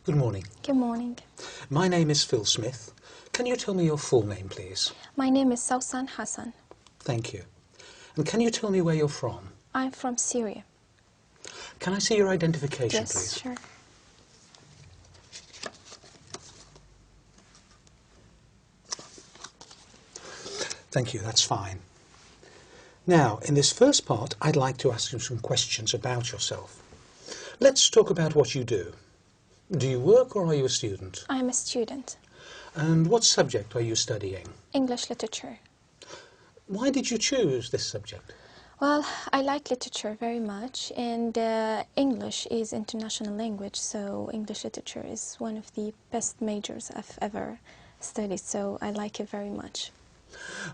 Good morning. Good morning. My name is Phil Smith. Can you tell me your full name, please? My name is Sausan Hassan. Thank you. And can you tell me where you're from? I'm from Syria. Can I see your identification, Yes, please? sure. Thank you, that's fine. Now, in this first part, I'd like to ask you some questions about yourself. Let's talk about what you do. Do you work or are you a student? I'm a student. And what subject are you studying? English literature. Why did you choose this subject? Well, I like literature very much, and English is international language, so English literature is one of the best majors I've ever studied, so I like it very much.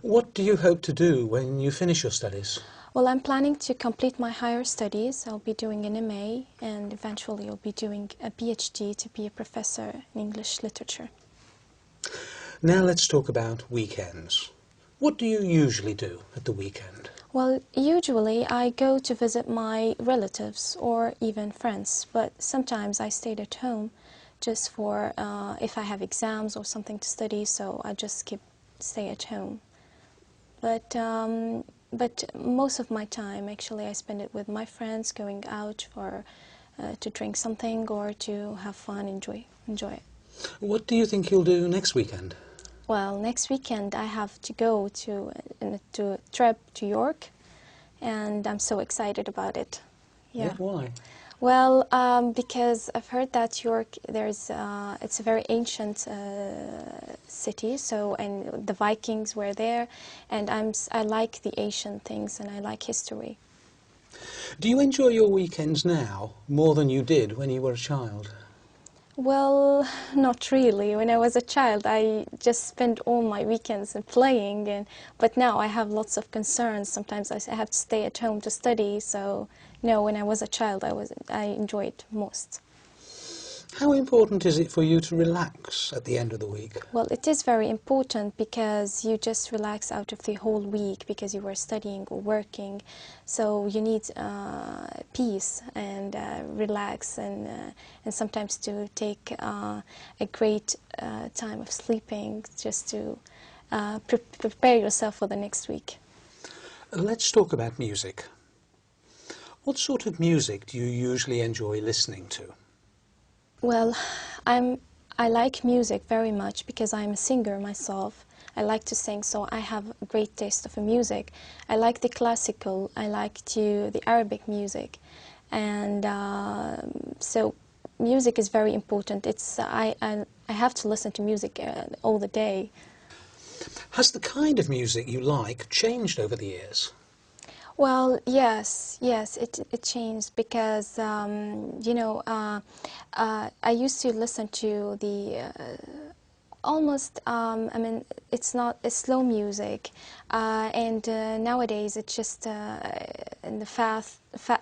What do you hope to do when you finish your studies? Well, I'm planning to complete my higher studies. I'll be doing an MA, and eventually I'll be doing a PhD to be a professor in English literature. Now let's talk about weekends. What do you usually do at the weekend? Well, usually I go to visit my relatives or even friends, but sometimes I stay at home just for if I have exams or something to study, so I just stay at home. But most of my time, actually, I spend it with my friends, going out for to drink something or to have fun, enjoy it. What do you think you'll do next weekend? Well, next weekend I have to go to a trip to York, and I'm so excited about it. Yeah. Why? Well, because I've heard that York, it's a very ancient city, and the Vikings were there, and I like the ancient things and I like history. Do you enjoy your weekends now more than you did when you were a child? Well, not really. When I was a child, I just spent all my weekends playing, but now I have lots of concerns. Sometimes I have to stay at home to study, so no, when I was a child, I enjoyed most. How important is it for you to relax at the end of the week? Well, it is very important because you just relax out of the whole week because you were studying or working. So you need peace and relax and sometimes to take a great time of sleeping just to prepare yourself for the next week. Let's talk about music. What sort of music do you usually enjoy listening to? Well, I like music very much because I'm a singer myself. I like to sing, so I have a great taste of music. I like the classical, I like the Arabic music, and so music is very important. I have to listen to music all the day. Has the kind of music you like changed over the years? Well, yes, it changed because, you know, I used to listen to the almost, I mean, it's not a slow music, and nowadays it's just in the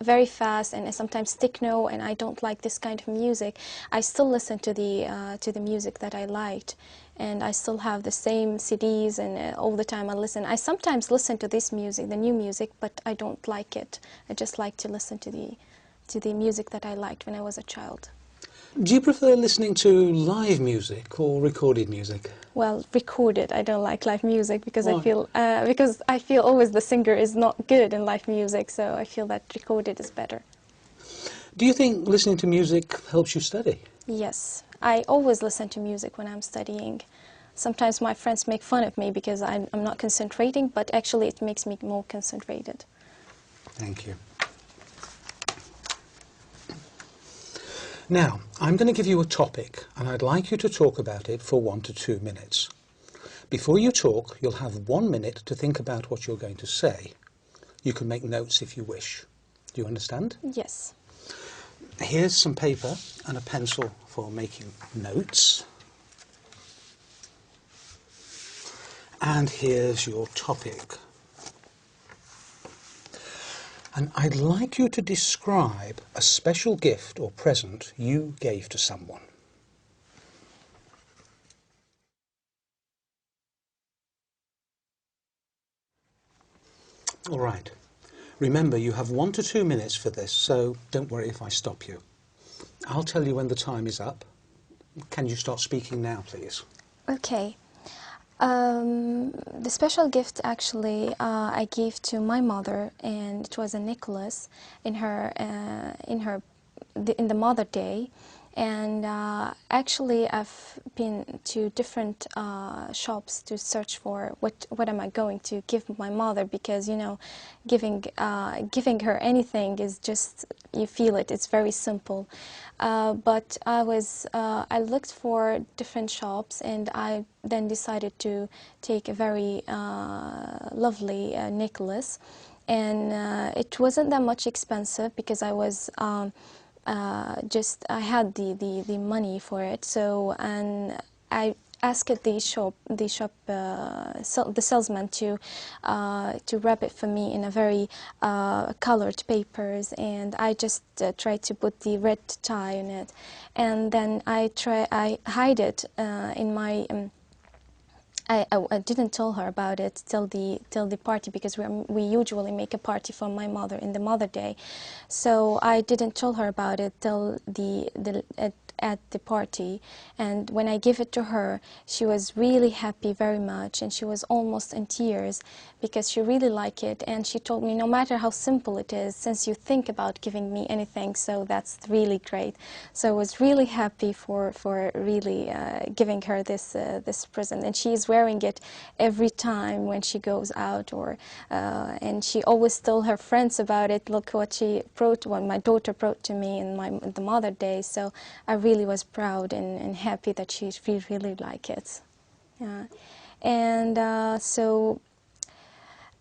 very fast and sometimes techno, and I don't like this kind of music. I still listen to the music that I liked, and I still have the same CDs, and all the time I listen. I sometimes listen to this music, the new music, but I don't like it. I just like to listen to the music that I liked when I was a child. Do you prefer listening to live music or recorded music? Well, recorded. I don't like live music because Why? I feel always the singer is not good in live music, so I feel that recorded is better. Do you think listening to music helps you study? Yes, I always listen to music when I'm studying. Sometimes my friends make fun of me because I'm not concentrating, but actually it makes me more concentrated. Thank you. Now, I'm going to give you a topic, and I'd like you to talk about it for 1 to 2 minutes. Before you talk, you'll have 1 minute to think about what you're going to say. You can make notes if you wish. Do you understand? Yes. Here's some paper and a pencil for making notes. And here's your topic. And I'd like you to describe a special gift or present you gave to someone. All right. Remember, you have 1 to 2 minutes for this, so don't worry if I stop you. I'll tell you when the time is up, Can you start speaking now, please? Okay. The special gift actually I gave to my mother, and it was a necklace in the Mother Day. And actually, I've been to different shops to search for what am I going to give my mother, because you know, giving her anything is just, you feel it. It's very simple. But I looked for different shops, and I then decided to take a very lovely necklace, and it wasn't that much expensive because I was. I had the money for it, so, and I asked the salesman to wrap it for me in a very colored papers, and I just tried to put the red tie on it, and then I hide it in my. I didn't tell her about it till the party, because we usually make a party for my mother in the Mother Day, so I didn't tell her about it till at the party. And when I gave it to her, she was really happy very much, and she was almost in tears because she really liked it. And she told me, no matter how simple it is, since you think about giving me anything, so that's really great. So I was really happy for really giving her this present, and she's wearing it every time when she goes out, or and she always told her friends about it. Look what she brought, what my daughter brought to me in the Mother Day. So I really was proud and happy that she really liked it. Yeah. And so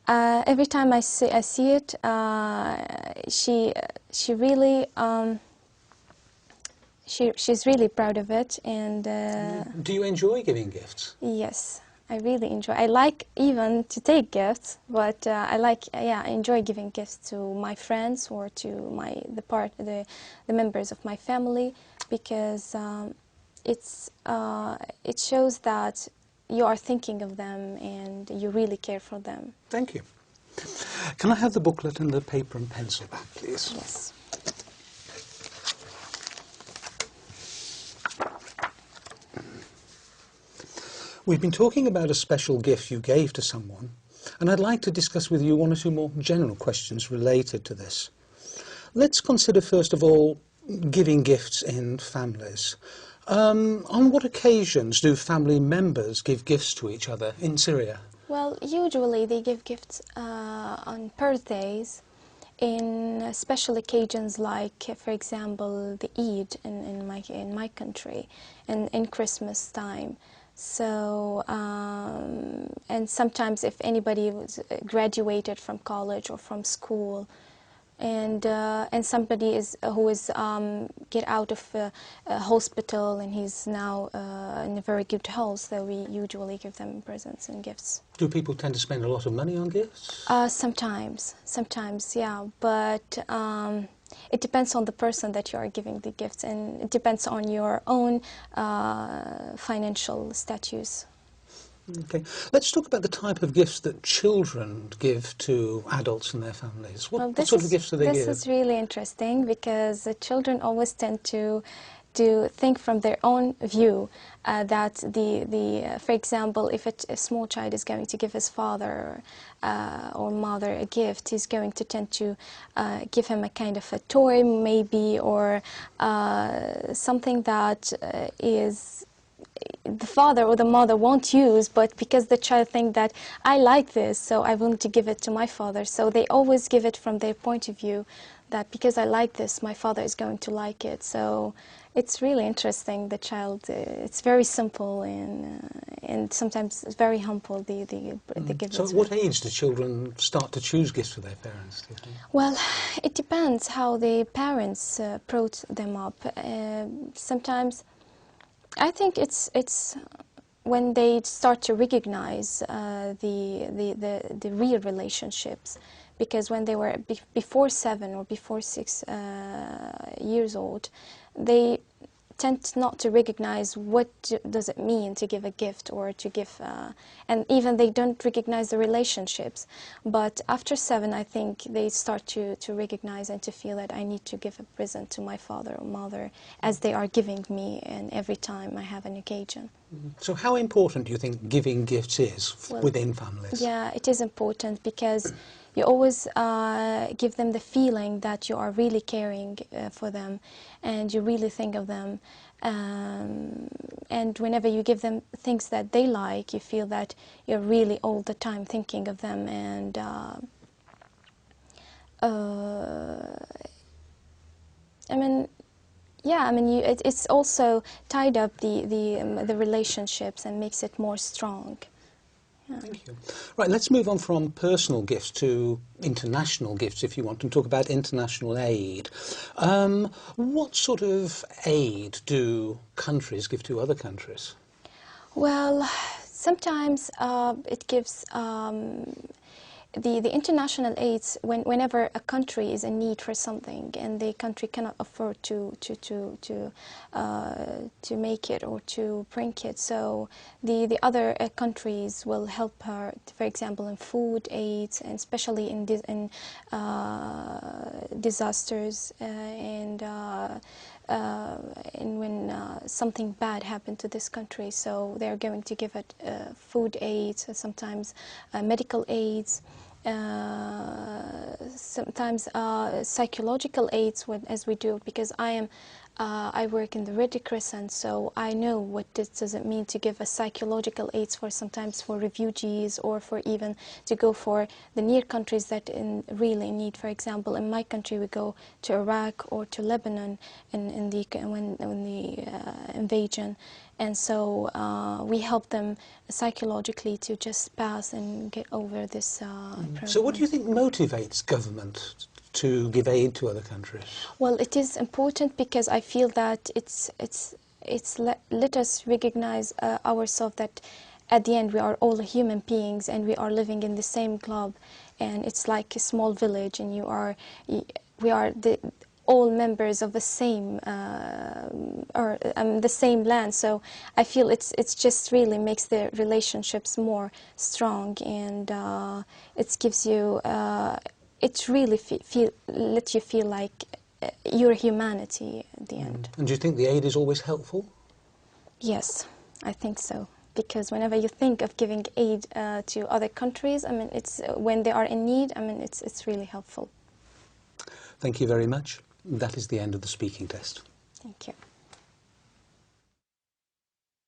every time I see it, she really she's really proud of it. And Do you enjoy giving gifts? yes, I really enjoy. I like even to take gifts, but I enjoy giving gifts to my friends or to the members of my family, because it shows that you are thinking of them and you really care for them. Thank you. Can I have the booklet and the paper and pencil back, please? Yes. We've been talking about a special gift you gave to someone, and I'd like to discuss with you one or two more general questions related to this. Let's consider first of all giving gifts in families. On what occasions do family members give gifts to each other in Syria? Well, usually they give gifts on birthdays, in special occasions like, for example, the Eid in my country, and in Christmas time. So, and sometimes if anybody was graduated from college or from school, and somebody who is get out of a hospital and he's now in a very good health, so we usually give them presents and gifts. Do people tend to spend a lot of money on gifts? Sometimes, yeah, but it depends on the person that you are giving the gifts, and it depends on your own financial status. Okay, let's talk about the type of gifts that children give to adults and their families. What sort of gifts do they give? This is really interesting, because the children always tend to think from their own view, that for example, if a small child is going to give his father or mother a gift, he's going to tend to give him a kind of a toy maybe, or something that is the father or the mother won't use, but because the child thinks that I like this, so I want to give it to my father. So they always give it from their point of view, that because I like this, my father is going to like it. So it's really interesting. The child, it's very simple, and sometimes it's very humble. The gifts. So at what age do children start to choose gifts for their parents, do you think? Well, it depends how the parents brought them up. Sometimes I think it's when they start to recognize the real relationships, because when they were before 7 or before 6 years old, they tend not to recognize what does it mean to give a gift or to give, and even they don't recognize the relationships. But after 7, I think they start to recognize and to feel that I need to give a present to my father or mother as they are giving me, and every time I have an occasion. So how important do you think giving gifts is Well, within families? Yeah, it is important because you always give them the feeling that you are really caring for them and you really think of them. And whenever you give them things that they like, you feel that you're really all the time thinking of them. And I mean, yeah, I mean, it's also tied up the relationships and makes it more strong. Yeah. Thank you. Right, let's move on from personal gifts to international gifts, if you want, and talk about international aid. What sort of aid do countries give to other countries? Well, sometimes it gives the international aids whenever a country is in need for something and the country cannot afford to make it or to bring it, so the other countries will help her, for example, in food aids, and especially in disasters and when something bad happened to this country, so they're going to give it food aids, sometimes medical aids, sometimes psychological aids, as we do, because I work in the Red Crescent, so I know what this does it mean to give a psychological aids for sometimes for refugees or for even to go for the near countries that really need. For example, in my country, we go to Iraq or to Lebanon when the invasion, and so we help them psychologically to just pass and get over this problem. So what do you think motivates government to give aid to other countries? Well, it is important because I feel that let us recognize ourselves that at the end we are all human beings and we are living in the same globe, and it's like a small village, and we are all members of the same the same land. So I feel it's just really makes the relationships more strong, and it gives you it really lets you feel like your humanity at the end. And do you think the aid is always helpful? Yes, I think so. Because whenever you think of giving aid to other countries, I mean, it's when they are in need, I mean, it's really helpful. Thank you very much. That is the end of the speaking test. Thank you.